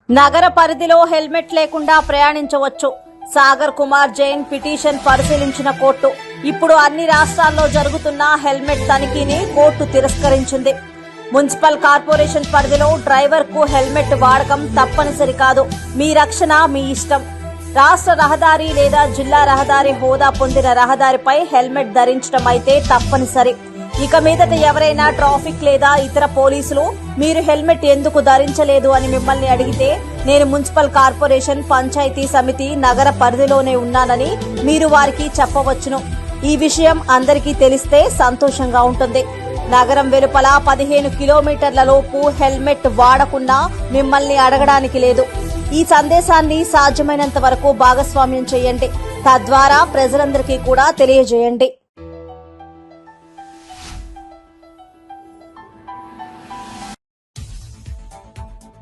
నగర పరిధిలో హెల్మెట్ లేకుండా ప్రయాణించవచ్చు. సాగర్ కుమార్ జైన్ పిటిషన్ పరిశీలించిన కోర్టు ఇప్పుడు అన్ని రాష్ట్రాల్లో జరుగుతున్న హెల్మెట్ తనిఖీని కోర్టు తిరస్కరించింది. మున్సిపల్ కార్పొరేషన్ పరిధిలో డ్రైవర్ కు హెల్మెట్ వాడకం తప్పనిసరి కాదు. మీ రక్షణ మీ ఇష్టం. రాష్ట్ర రహదారి లేదా జిల్లా రహదారి హోదా పొందిన రహదారిపై హెల్మెట్ ధరించడం అయితే తప్పనిసరి. ఇక మీదట ఎవరైనా ట్రాఫిక్ లేదా ఇతర పోలీసులు మీరు హెల్మెట్ ఎందుకు ధరించలేదు అని మిమ్మల్ని అడిగితే నేను మున్సిపల్ కార్పొరేషన్, పంచాయతీ సమితి, నగర పరిధిలోనే ఉన్నానని మీరు వారికి చెప్పవచ్చును. ఈ విషయం అందరికీ తెలిస్తే సంతోషంగా ఉంటుంది. నగరం వెలుపల 15 కిలోమీటర్ల లోపు హెల్మెట్ వాడకుండా మిమ్మల్ని అడగడానికి లేదు. ఈ సందేశాన్ని సాధ్యమైనంత వరకు భాగస్వామ్యం చేయండి. తద్వారా ప్రజలందరికీ కూడా తెలియజేయండి.